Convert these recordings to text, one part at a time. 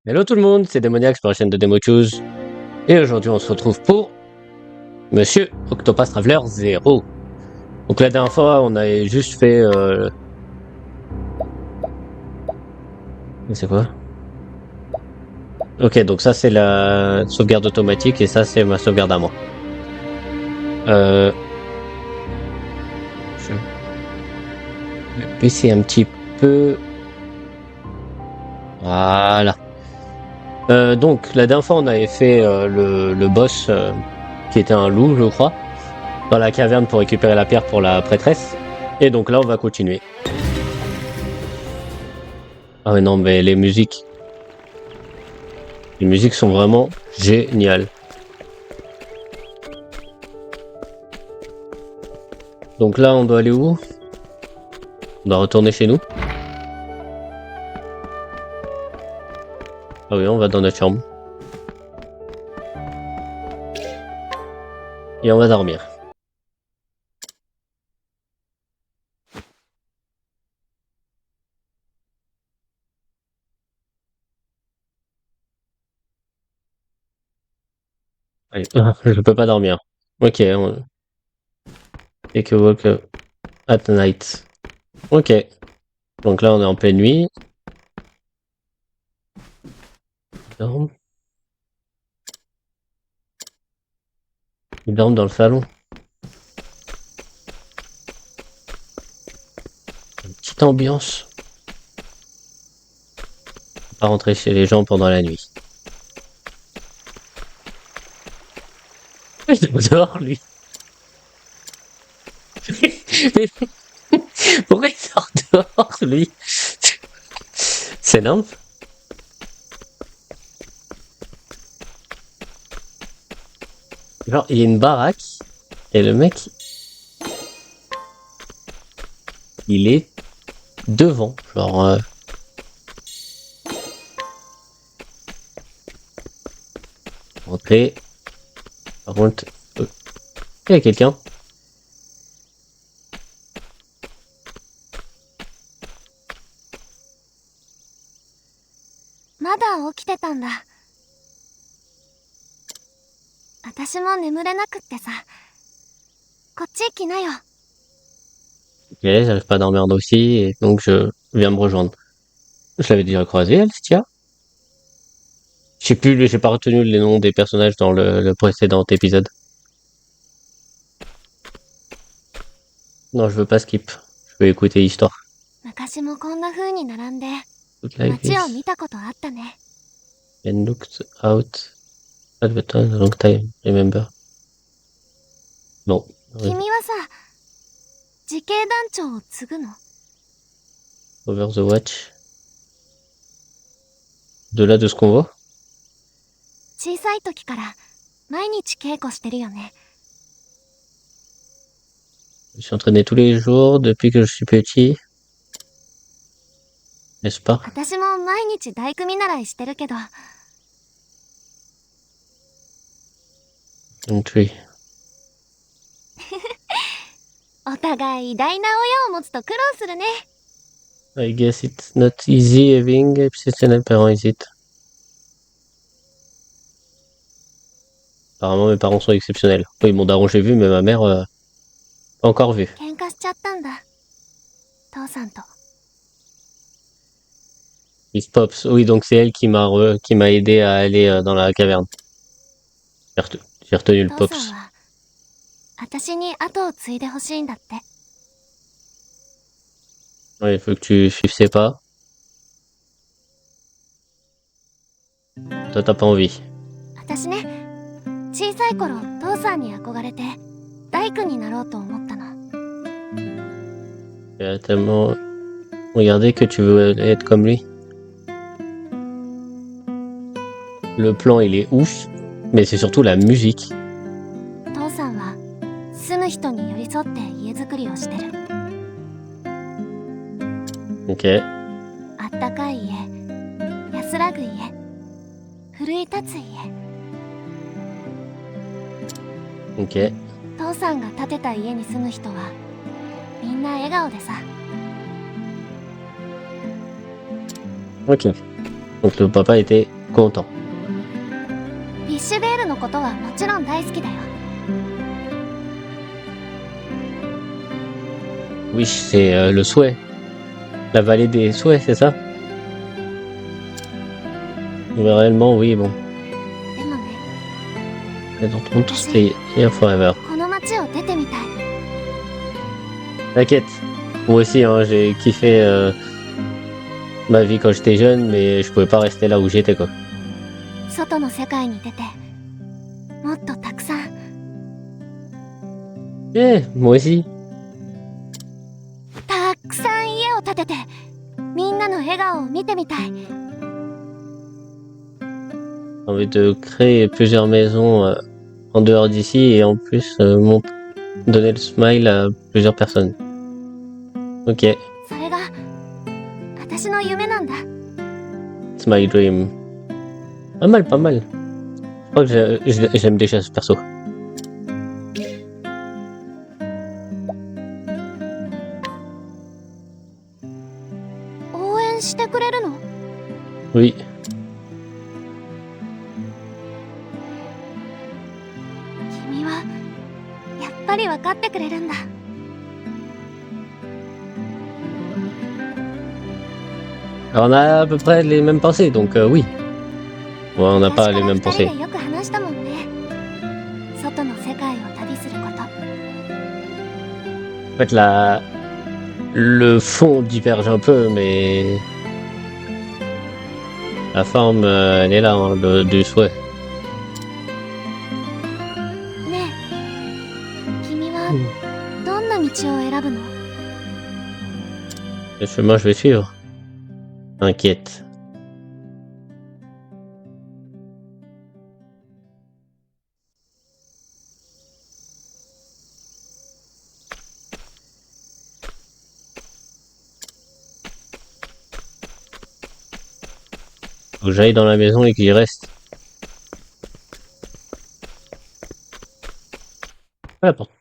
Hello tout le monde, c'est Démoniaque sur la chaîne de DemoChoose. Et aujourd'hui on se retrouve pour Monsieur Octopath Traveler 0. Donc la dernière fois on avait juste fait... C'est quoi? Ok, donc ça c'est la sauvegarde automatique et ça c'est ma sauvegarde à moi. Je vais baisser un petit peu... Voilà. Donc la dernière fois on avait fait le boss qui était un loup je crois, dans la caverne pour récupérer la pierre pour la prêtresse. Et donc là on va continuer. Ah mais non mais les musiques sont vraiment géniales. Donc là on doit aller où? On doit retourner chez nous. Ah oui, on va dans notre chambre. Et on va dormir. Allez, je peux pas dormir. Ok, take a walk at night. Ok. Donc là on est en pleine nuit. Ils dorment dans le salon. Une petite ambiance. Pas rentrer chez les gens pendant la nuit. Il dort lui. Mais pourquoi il sort dehors lui? C'est énorme. Genre il y a une baraque et le mec il est devant, genre rentrer. Par contre, il y a quelqu'un. まだ起きてたんだ。私も眠れなくってさ。こっち来なよ。Ok, j'arrive pas à dormir aussi, et donc je viens me rejoindre. Je l'avais déjà croisé, Alestia. Je sais plus, j'ai pas retenu les noms des personnages dans le précédent épisode. Non, je veux pas skip. Je veux écouter l'histoire. 昔もこんな風に並んで Look like 街を this. 見たことあったね。And looked out at the time, a long time, remember. Non. 君はさ、自警団長を継ぐの？ Over the watch. De là de ce qu'on voit. 小さい時から毎日稽古してるよね。 Je suis entraîné tous les jours depuis que je suis petit. N'est-ce pas? 私も毎日大工見習いしてるけど、 Une tree. お互い偉大な親を持つと苦労するね。 I guess it's not easy having exceptional parents, is it? Apparemment, mes parents sont exceptionnels. Oui, mon daron, j'ai vu, mais ma mère, pas encore vu. 喧嘩しちゃったんだ。父さんと。 Miss Pops. Oui, donc c'est elle qui m'a aidé à aller dans la caverne. J'ai retenu le 父さん Pops. は私に後を継いでほしいんだって。 Ouais, il faut que tu suives ses pas. Toi, t'as pas envie. 私ね、小さい頃父さんに憧れて大工になろうと思ったの。 Tu as tellement regardé que tu veux être comme lui. Le plan, il est ouf, mais c'est surtout la musique. 父さんは住む人に寄り添って家づくりをしてる。 Ok. あったかい家、安らぐ家、奮い立つ家。 Ok. 父さんが建てた家に住む人はみんな笑顔でさ。 Ok. Donc le papa était content. フィッシュデールのことはもちろん大好きだよ。 Oui, c'est le souhait. La vallée des souhaits, c'est ça? Mais réellement, oui, bon. でもね、 I don't want to stay here forever. この街を出てみたい。 T'inquiète. Moi aussi, hein, j'ai kiffé ma vie quand j'étais jeune, mais je pouvais pas rester là où j'étais, quoi. 外の世界に出て、もっとたくさん。 Moi aussi. たくさん家を建てて、みんなの笑顔を見てみたい。 J'ai envie de créer plusieurs maisons en dehors d'ici et en plus donner le smile à plusieurs personnes. Ok, それが私の夢なんだ。 it's my dream. Pas mal, pas mal. Je crois que j'aime déjà ce perso. 応援してくれるの？ Oui. 君はやっぱり分かってくれるんだ。 Alors on a à peu près les mêmes pensées, donc oui. Ouais, on n'a pas les mêmes 昔から pensées. 二人でよく話したもんね。外の世界を旅すること。 En fait, le fond diverge un peu, mais la forme, elle est là, hein, du souhait. ねえ、君はどんな道を選ぶの？ Le chemin, je vais suivre. Inquiète. Faut que j'aille dans la maison et que j'y reste. Ah, la porte.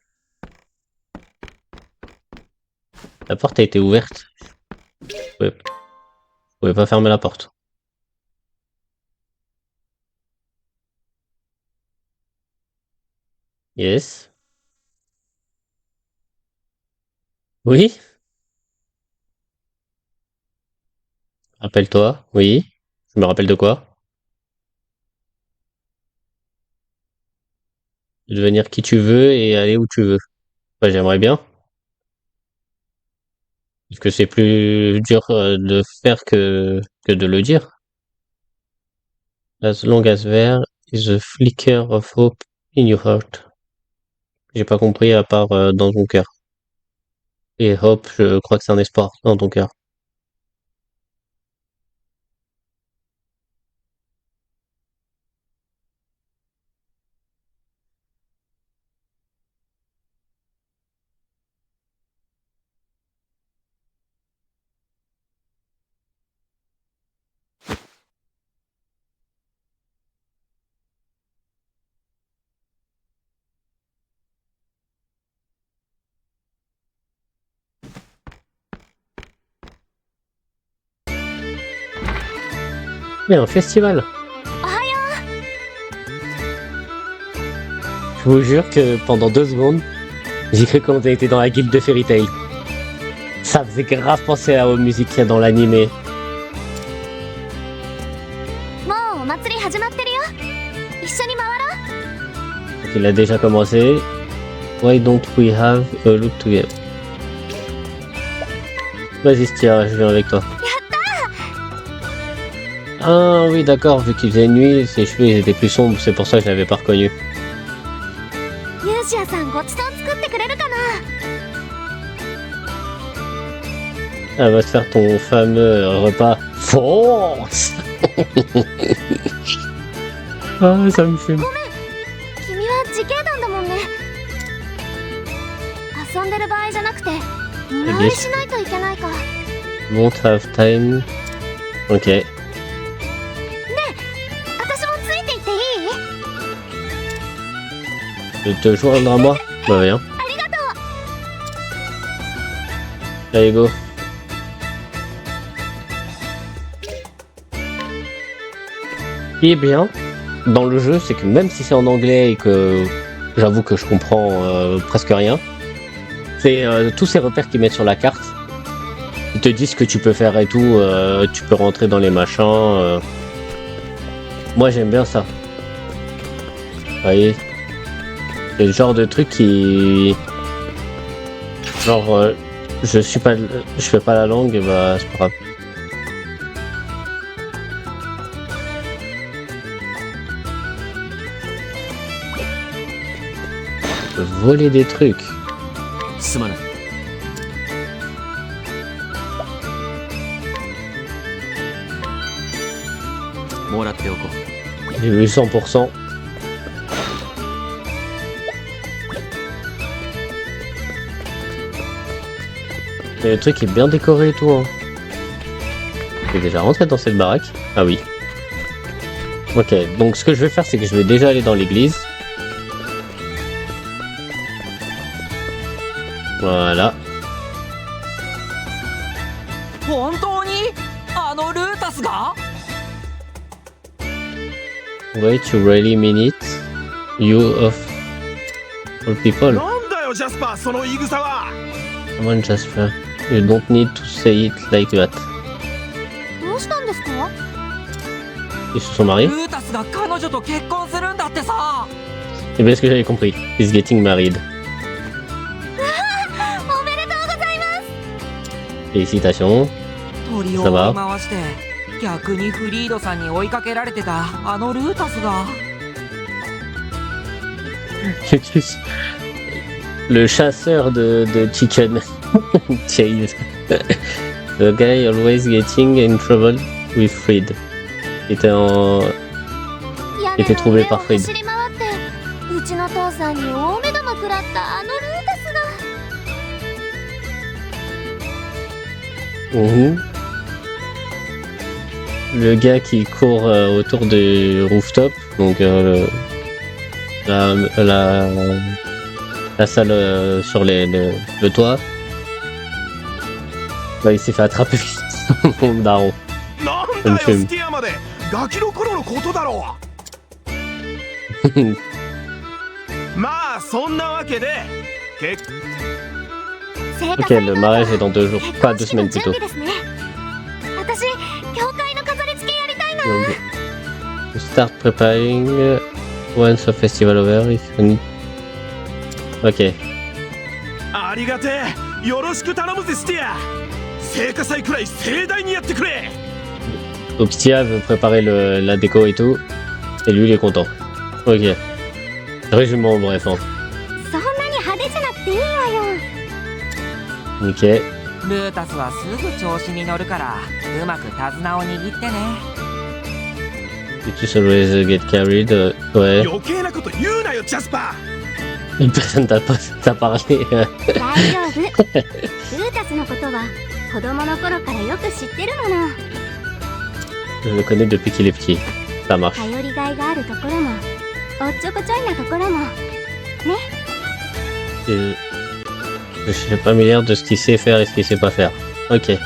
La porte a été ouverte. Je pouvais pas fermer la porte. Yes. Oui. Rappelle-toi. Oui. Je me rappelle de quoi? Devenir qui tu veux et aller où tu veux. Bah, j'aimerais bien. Parce que c'est plus dur de faire que de le dire. As long as there is a flicker of hope in your heart. J'ai pas compris à part dans ton cœur. Et hope, je crois que c'est un espoir dans ton cœur. Il y a un festival. Je vous jure que pendant 2 secondes, j'ai cru qu'on était dans la guilde de Fairy Tail. Ça faisait grave penser aux musiques qu'il y a dans l'animé. もうお祭り始まってるよ。一緒に回ろう。 Il a déjà commencé. Why don't we have a look together? Vas-y, Stia, je viens avec toi. Ah oui, d'accord, vu qu'il faisait nuit, ses cheveux ils étaient plus sombres, c'est pour ça que je l'avais pas reconnu. ユーシアさんごちそう作ってくれるかな？ Elle va te faire ton fameux repas. Force. Ah, ça me fume. 君は自警団だもんね。遊んでる場合じゃなくて見回りしないといけないか。 Won't have time. Ok. 私もついていっていい？ Tu veux te joindre à moi? Bah viens. ありがとう。 Allez, go. Ce qui est bien dans le jeu, c'est que même si c'est en anglais et que j'avoue que je comprends presque rien, c'est tous ces repères qu'ils mettent sur la carte. Ils te disent ce que tu peux faire et tout, tu peux rentrer dans les machins. Moi j'aime bien ça. Vous voyez, c'est le genre de truc qui... Genre, je fais pas la langue, et bah c'est pas grave. Je peux voler des trucs. すまない。もらっておこう。 J'ai eu 100%. Et le truc est bien décoré et tout. Hein. Je vais déjà rentrer dans cette baraque. Ah oui. Ok, donc ce que je vais faire, c'est que je vais déjà aller dans l'église. Voilà. 本当にあのルータスが Wait, you really mean it? You of all people? なんだよジャスパー、その言い草は。 Come on, Jasper. You don't need to say it like that. どうしたんですか？ Ils se sont mariés? ルータスが彼女と結婚するんだってさ。 C'est bien ce que j'avais compris. He's getting married. おめでとうございます。 Félicitations. 鳥を追い回して逆にフリードさんに追いかけられてたあのルータスが。 Le chasseur de chicken. Chase. The guy always getting in trouble with Fred. Était en... 屋 était 根の trouvé 上を par Fred. 走り回ってうちの父さんに大目玉食らったあのルータスが。 Mhm. Le gars qui court autour du rooftop, donc la salle sur le toit, bah, il s'est fait attraper. Mon daron. なんだよスティアまで。ガキの頃のことだろう。まあそんなわけで結 Ok, le mariage est dans 2 jours, pas 2 semaines plutôt. ですね。私、教会の飾り付けやりたいな。 Donc, you start preparing once the festival over. If you need... Ok. ありがてえ。よろしく頼むぜスティア。聖火祭くらい盛大にやってくれ。 Donc Tia veut préparer la déco et tout, et lui il est content. Ok. Résumé bref. Hein. そんなに派手じゃなくていいわよ。 Ok. ルータスはすぐ調子に乗るからうまく手綱を握ってね。 You just always get carried. Ouais. 余計なこと言うなよジャスパ Une personne t'a parlé. 大丈夫。ルータスのことは子供の頃からよく知ってるもの。 Je le connais depuis qu'il est petit. Ça marche. 頼りがいがあるところも、おっちょこちょいなところも。 Je suis familière de ce qu'il sait faire et ce qu'il sait pas faire. Ok.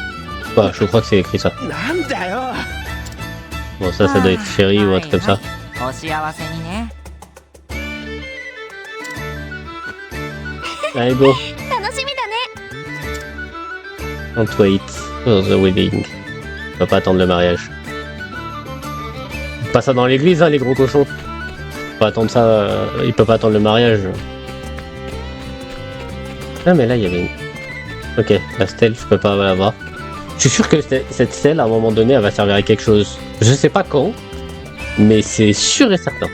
Bah, je crois que c'est écrit ça. ー。なんだよ。 Bon, ça doit être chéri ou un truc comme ça. お幸せにね。 Allez, go. 楽しみだね。 Can't wait for the wedding. On va pas attendre le mariage. Pas ça dans l'église, hein, les gros cochons. Faut pas attendre ça. Il peut pas attendre le mariage. Ah, mais là, il y avait une... Ok, la stèle, je peux pas la voir. Je suis sûr que cette stèle, à un moment donné, elle va servir à quelque chose. Je sais pas quand, mais c'est sûr et certain.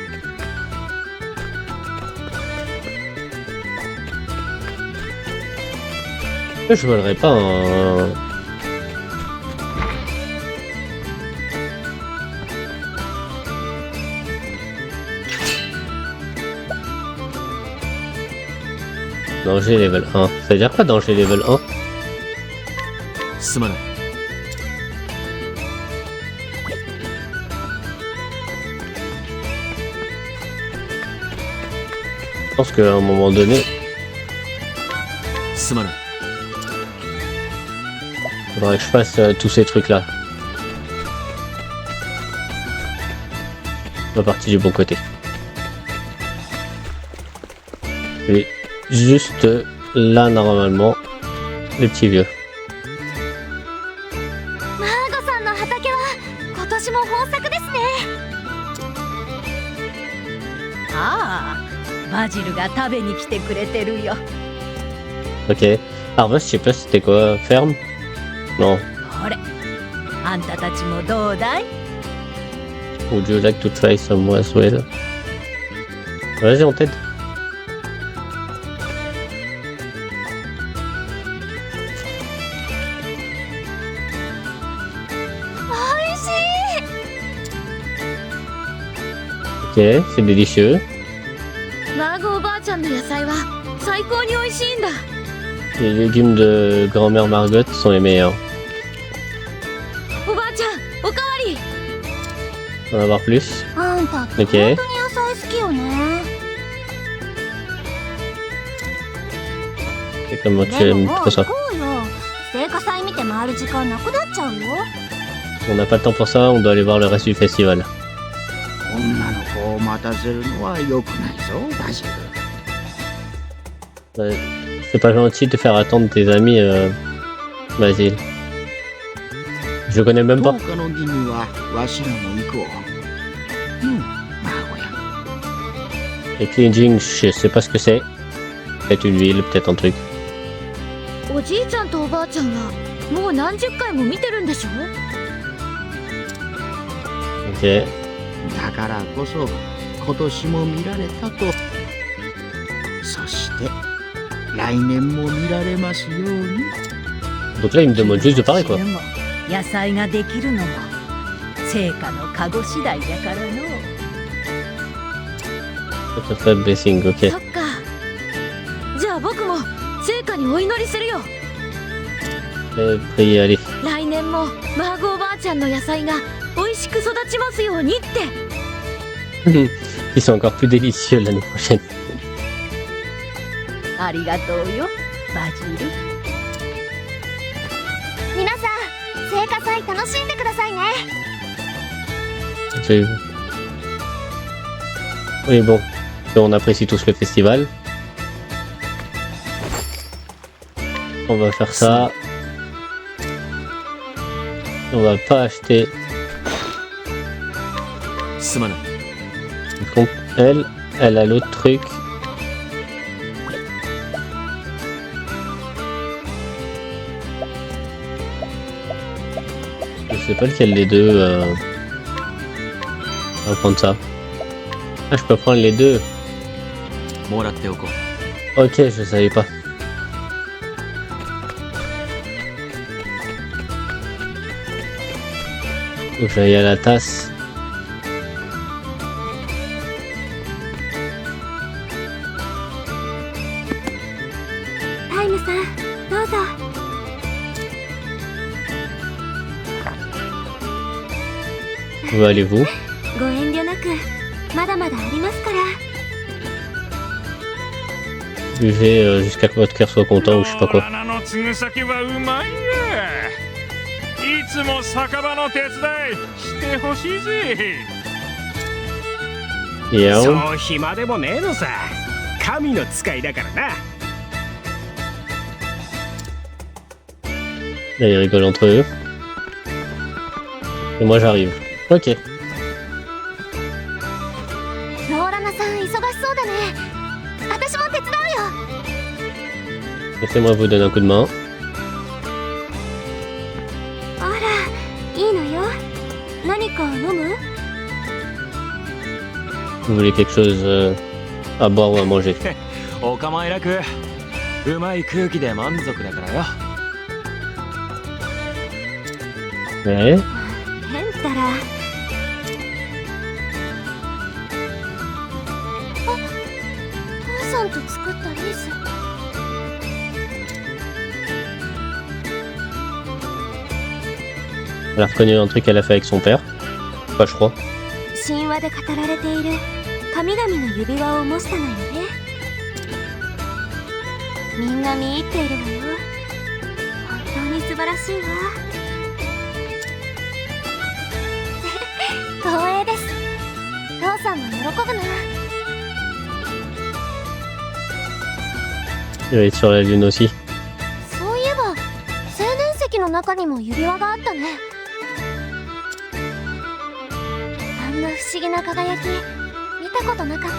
Je volerai pas un... Danger level 1. Ça veut dire quoi danger level 1? すまない。 Je pense qu'à un moment donné, すまない。 faudrait que je fasse tous ces trucs là. pas parti du bon côté. Et juste là, normalement, le petit vieux. マーゴさんの畑は今年も豊作ですね。ああ、バジルが食べに来てくれてるよ。Ok. Harvest, je sais pas c'était quoi, ferme? Non. ほれ、あんたたちもどうだい？ Would you like to try some as well? Vas-y, on t'aide. おいしい。 Ok, c'est délicieux. マーゴおばあちゃんの野菜は最高に美味しいんだ。 Les légumes de grand-mère Margot sont les meilleurs. おばあちゃん、おかわり。 On va voir plus. あんたって Ok. 本当に野菜好きよね。 Et comment tu でも aimes もう trop 行 ça? こうよ。聖火祭見て回る時間なくなっちゃうよ。 On n'a pas le temps pour ça, on doit aller voir le reste du festival. 女の子を待たせるのは良くないぞ、バジル。 Ouais. C'est pas gentil de faire attendre tes amis, Basile. Je connais même 10 pas. 日の儀にはわしらも行こう。孫や。 Et Cleansing, je sais pas ce que c'est. Peut-être une ville, peut-être un truc. おじいちゃんとおばあちゃんはもう何十回も見てるんでしょ。 Ok. だからこそ今年も見られたと。そして来年も見られますように。 Donc là, il me demande juste de parler, quoi. も野菜ができるのも成果のカゴ次第やからの。 Ça fait blessing, ok. そっか。じゃあ僕も聖火にお祈りするよ。 Et priez, allez. 来年もマーゴおばあちゃんの野菜が美味しく育ちますようにって。 Ils sont encore plus délicieux l'année prochaine. ありがとうよ、バジル。皆さん、聖火祭楽しんでくださいね。 J'ai- Oui, bon. On apprécie tous le festival. On va faire ça. On va pas acheter. すまない。 Par contre, elle a l'autre truc. Je sais pas lequel des deux. On va prendre ça. Ah, je peux prendre les deux. もらっておこう。 Ok, je savais pas. Faut que j'aille à la tasse. Time さん、どうぞ。 Où allez-vous? ご遠慮なく、まだまだありますから。 Buvez jusqu'à que votre cœur soit content ou je sais pas quoi. ローラナのつぐ先はうまいや。いつも酒場の手伝いしてほしいぜ。 Yeah. そう暇でもねえのさ。神の使いだからな。 Là, ils rigolent entre eux. Et moi j'arrive. Ok. ローラナさん、忙しそうだね。私も手伝うよ。 Laissez-moi vous donner un coup de main. あら、いいのよ。何か飲む？ Vous voulez quelque chose à boire ou à manger? お構いなく。うまい空気で満足だからよ。 Ouais. 変ったら。あ、父さんと作ったリース。 Elle a reconnu un truc qu'elle a fait avec son père. Pas je crois. 神話で語られている神々の指輪を模したのよね。みんな見入っているわよ。本当に素晴らしいわ。光栄です。どうぞ。んも喜ぶな。 Il va être sur la lune aussi. そういえば青年石の中にも指輪があったね。あんな不思議な輝き見たことなかった。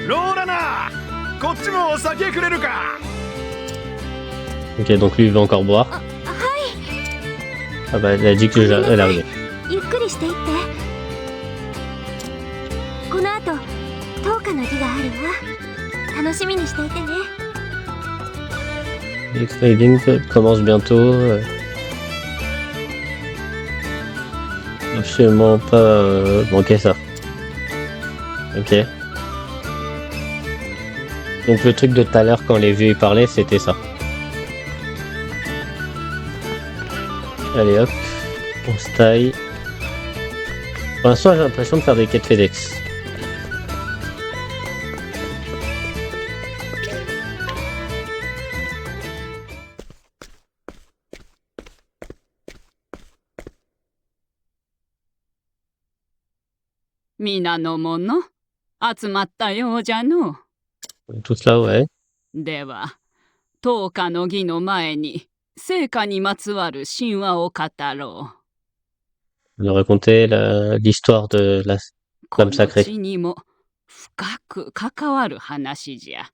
ローラナこっちもお酒くれるか。 Ok, donc lui il veut encore boire. はい。 Ah bah elle a dit que elle arrivait. ゆっくりしていって。この後10日の儀があるわ。楽しみにしていてね。 X-Trading commence bientôt. Absolument pas manquer ça. Ok. Donc le truc de tout à l'heure quand les vieux y parlaient, c'était ça. Allez hop, on se taille. Pour l'instant j'ai l'impression de faire des quêtes FedEx. Mina no mono, 集まったようじゃの。 Tout cela, ouais. では、10日の儀の前に、聖火にまつわる神話を語ろう。 De raconter l'histoire de la こ Flamme の sacrée. 地にも深く関わる話じゃ。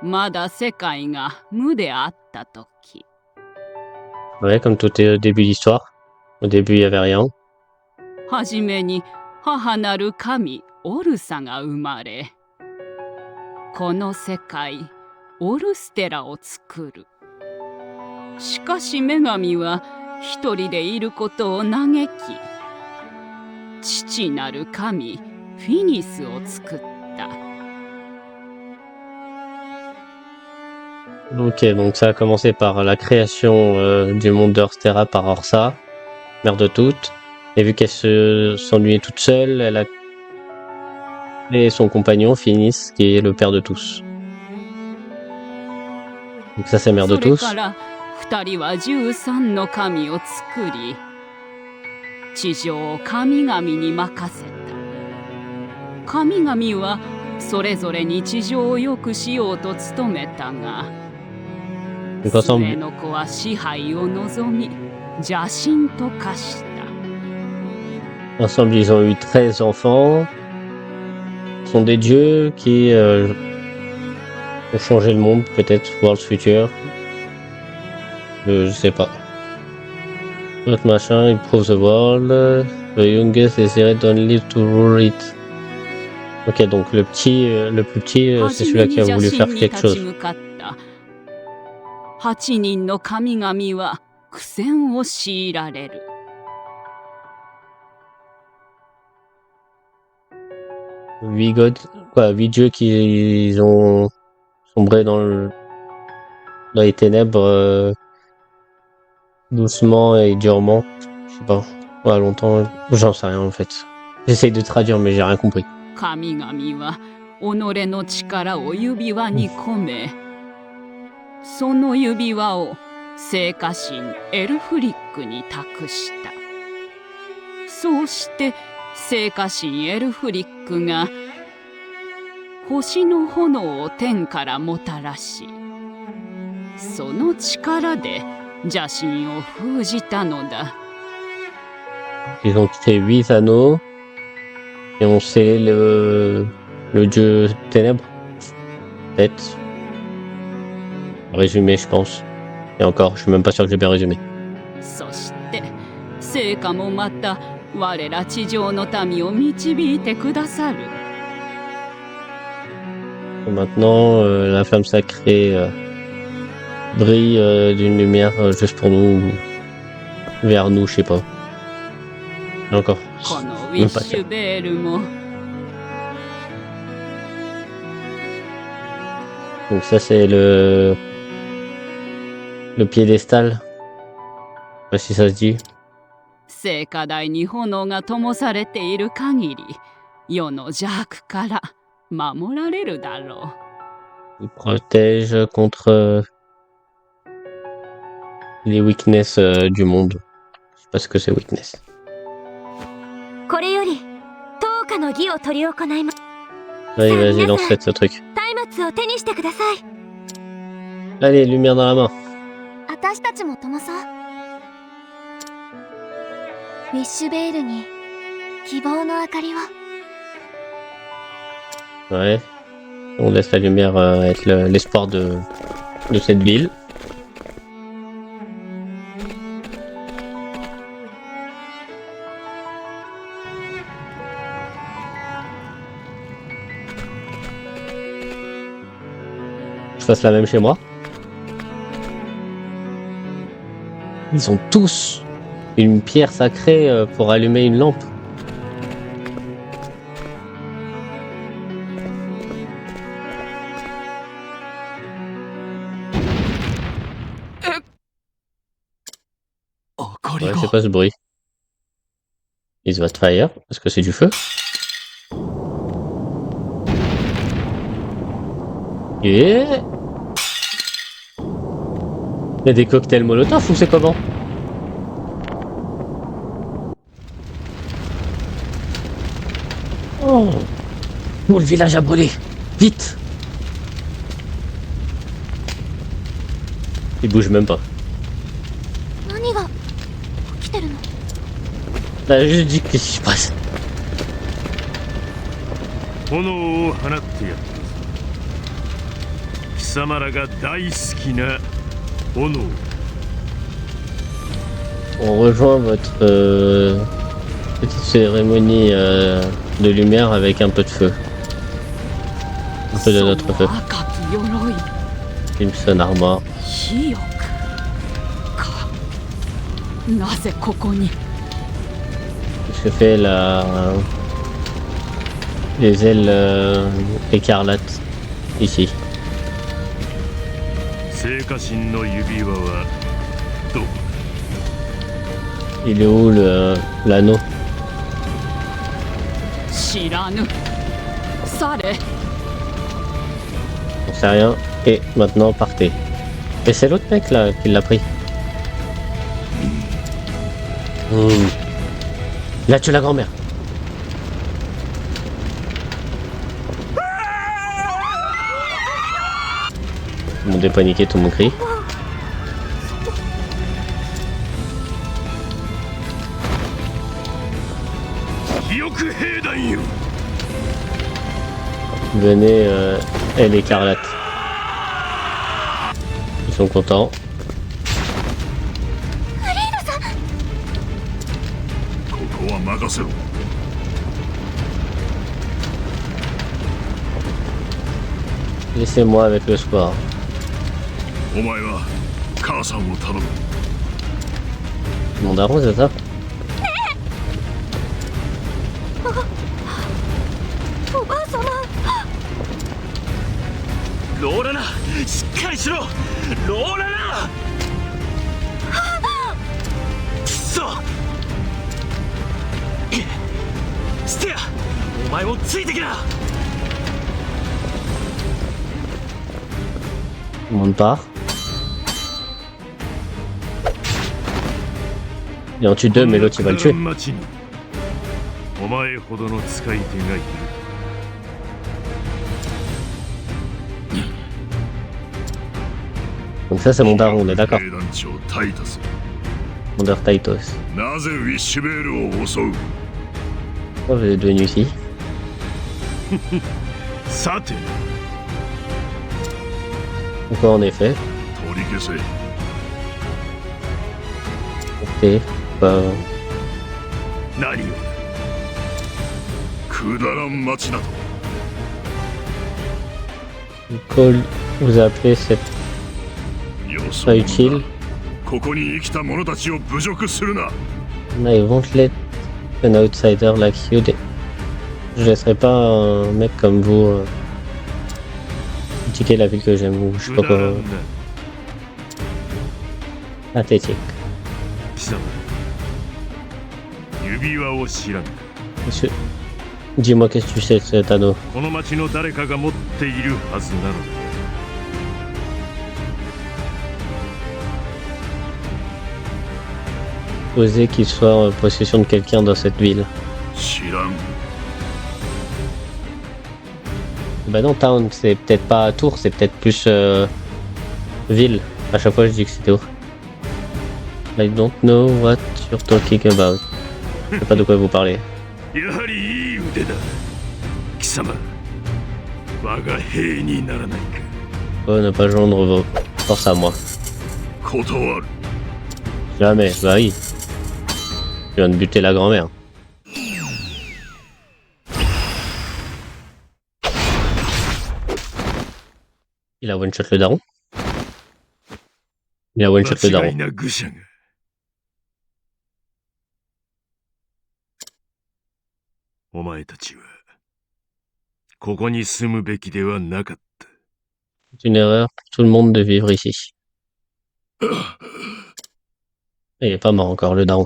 まだ世界が無であったとき。 Ouais, comme tout est au début de l'histoire. Au début, il y avait rien. はじめに母なる神オルサが生まれ、この世界オルステラを作る。しかし女神は一人でいることを嘆き、父なる神フィニスを作った。 Ok, donc ça a commencé par la création du monde d'Orstera par Orsa, mère de toutes. Et vu qu'elle s'ennuyait toute seule, elle a créé son compagnon, Finis, qui est le père de tous. Donc ça, c'est mère de それ tous. から二人は13の神を作り、地上を神々に任せた。神々はそれぞれに地上を良くしようと努めたが、 Donc ensemble, 末の子は支配を望み、邪神と化した。 ensemble, ils ont eu 13 enfants. Ce sont des dieux qui ont changé le monde, peut-être, voir le futur. Je sais pas. L'autre machin, il prouve the world. The youngest is here, don't live to rule it. Ok, donc le plus petit, c'est celui-là qui a voulu faire quelque chose. 8人の神々は苦戦を強いられる。 8 gods, quoi, 8 dieux qui ont sombré dans les ténèbres doucement et durement. Je sais pas, ouais, longtemps, j'en sais rien en fait. J'essaye de traduire mais j'ai rien compris. 神々は己の力を指輪に込め、その指輪を聖火神エルフリックに託した。そうして聖火神エルフリックが星の炎を天からもたらし、その力で邪神を封じたのだ。 Ils ont créé 8 anneaux et ont scellé le dieu ténèbres. Peut-être. Résumé, je pense. Et encore, je suis même pas sûr que j'ai bien résumé. そして聖火もまた我ら地上の民を導いてくださる。 Et maintenant, la flamme sacrée brille d'une lumière juste pour nous, vers nous, je sais pas. Et encore, このウィ même ッ pas シ sûr. ュベールも Donc ça, c'est le piédestal. Je sais pas si ça se dit. 聖火台に炎が灯されている限り、世の邪悪から守られるだろ Il protège contre les weaknesses du monde. Je sais pas ce que c'est weakness. これより10日の儀を執り行います。 Allez, vas-y, lance ce truc. 松明を手にしてください。 Allez, lumière dans la main. 私たちも灯そう。ウィッシュベールに希望の明かりを。 Ouais. On laisse la lumière être l'espoir de cette ville. Je fasse la même chez moi. Ils ont tous une pierre sacrée pour allumer une lampe. Ouais, c'est pas ce bruit. Is that fire? Est-ce que c'est du feu? Et... il y a des cocktails Molotov ou c'est comment? Oh, le village a brûlé. Vite! Il bouge même pas. 何が起きてるの？ Là, juste dit qu'est-ce qui se passe. 炎を放ってやったぞ。貴様らが大好きな炎。 On rejoint votre petite cérémonie de lumière avec un peu de feu. Un peu de notre feu. 赤き鎧 Crimson Armor. 火翼か。なぜここに？ Qu'est-ce que fait les ailes écarlates ici? 聖火神の指輪はどう？ Il est où l'anneau? 知らぬ。され。 On sait rien. Et maintenant partez. Et c'est l'autre mec là qui l'a pris. Il a tué la grand-mère. Tout le monde est paniqué, tout le monde crie. Venez, elle écarlate. Ils sont contents. Laissez-moi avec le sport. Mon daron, c'est ça? おばあ様。ローラナ、しっかりしろ。ローラナ。くそ。ステア、お前もついてきな。 Tout le monde part. Il en tue deux, mais l'autre il va le tuer. お前ほどの使い手がいる。 Donc ça c'est mon daron, on est d'accord. Commander Taitos. なぜウィッシュベールを襲う？ Pourquoi vous êtes venu ici? さて、 Pourquoi en effet? 取り消せ。 Ok. Bah, 何を？くだらん町など。 Nicole, vous appelez cette そう pas utile. ここに生きた者たちを侮辱するな。 Là, ils vont let an outsider like you. Je laisserai pas un mec comme vous critiquer la ville que j'aime ou je sais pas quoi. Pathétique. 貴様、指輪を知らんか。 Monsieur, dis-moi qu'est-ce que tu sais de cet anneau? この町の誰かが持っているはずなのだ。supposer qu'il soit en possession de quelqu'un dans cette ville. 知らん。 Bah non, town, c'est peut-être pas tour, c'est peut-être plus ville. À chaque fois, je dis que c'est tour. I don't know what you're talking about. Je sais pas de quoi vous parlez. やはりいい腕だ。貴様、我が兵にならないか。 Oh, ne pas joindre vos forces à moi. 断る。 Jamais, bah oui. Je viens de buter la grand-mère. Il a one-shot le daron. Il a one-shot le 間違 daron. いな愚者が。お前たちはここに住むべきではなかった。 C'est une erreur pour tout le monde de vivre ici. Il est pas mort encore, le daron.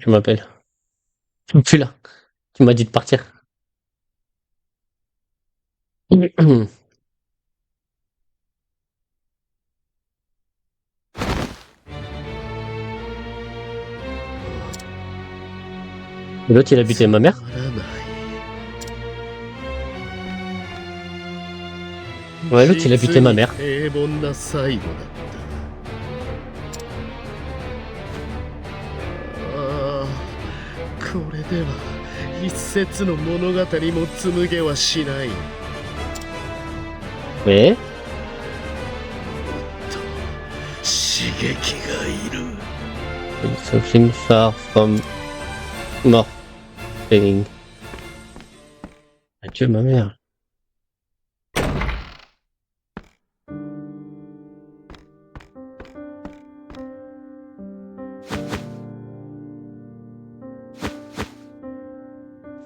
Tu m'appelles. Tu me plus là. Tu m'as dit de partir. L'autre, il a buté ma mère. わからない。 Ouais, l'autre, il a buté ma mère. 平凡な最後だった。ああ、これでは一節の物語も紡げはしない。 Mais 刺激がいる。 something far from mort. Feeling. Adieu ma mère.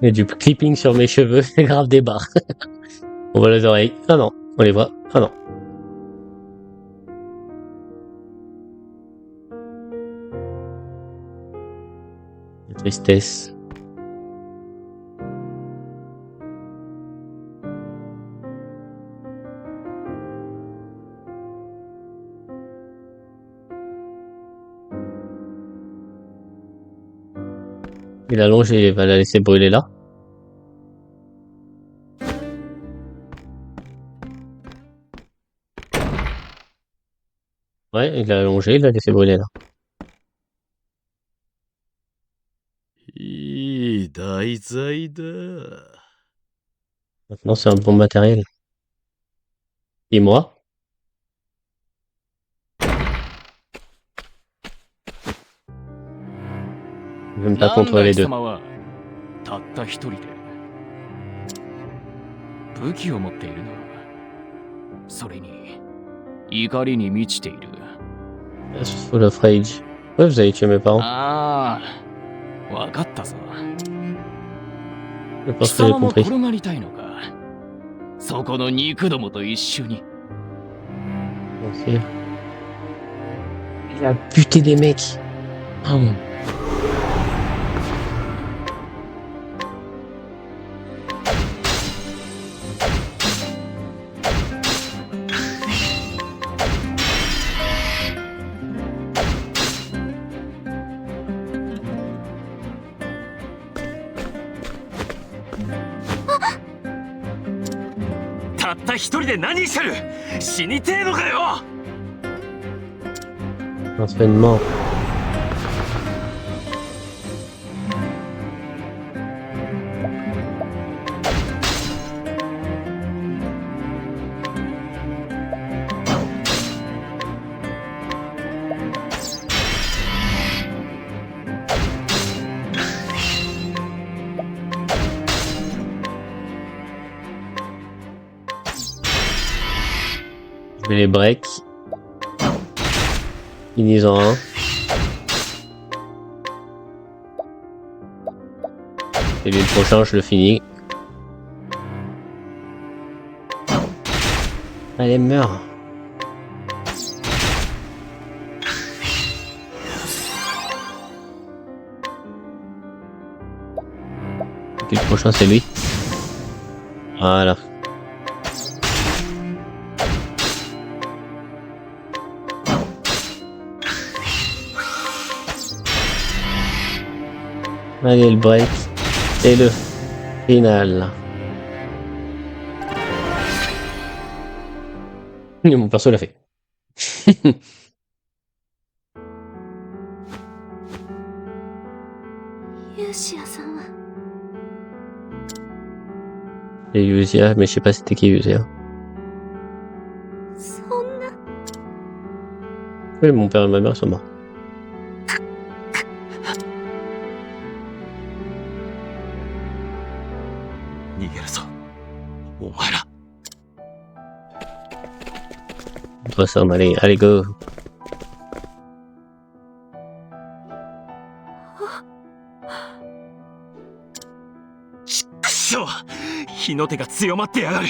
Il y a du clipping sur mes cheveux, c'est grave des barres. On voit les oreilles. Ah non, on les voit. Ah non. Tristesse. Il allonge et il va la laisser brûler là. Ouais, il l'a allongé, il l'a laissé brûler là. いい題材だ。 Maintenant, c'est un bon matériel. Dis-moi. Je vais me pas contre les deux. 様はたった一人で武器を持っているのはそれに怒りに満ちている。 That's full of rage. Ouais, vous avez tué mes parents. ああ、わかったぞ。 Je 貴 pense que j'ai 様も compris. 転がりたいのか。そこの肉どもと一緒に。 Ok. Il a buté des mecs. Oh. « たった一人で何してる？死にてえのかよ！ Entraînement. Je vais les break. Finis-en un. Et lui le prochain, je le finis. Allez, meurs. Et le prochain, c'est lui. Voilà. Allez, le break. Et le final. Mon perso l'a fait. ユーシアさんは Et Yusia, mais je sais pas c'était qui Yusia. そんな Oui, mon père et ma mère sont morts. 逃げるぞお前ら On doit s'en aller. Allez, go. くそ火の手が強まってやがる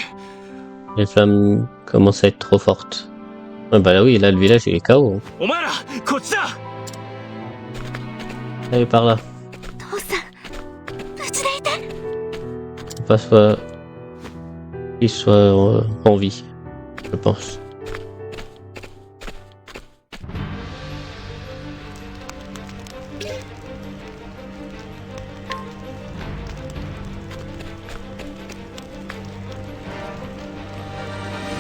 Les flammes commencent à être trop fortes. Ah bah là oui, là le village il est KO. お前らこっちだ Allez par là. 父さん無事でいて Pas soit... qu'il soit en vie, je pense.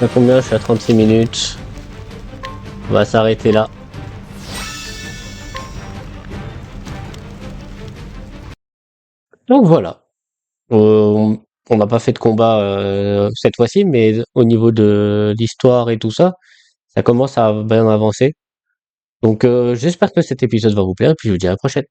À combien? Je suis à 36 minutes. On va s'arrêter là. Donc voilà. On n'a pas fait de combat cette fois-ci, mais au niveau de l'histoire et tout ça, ça commence à bien avancer. Donc j'espère que cet épisode va vous plaire et puis je vous dis à la prochaine.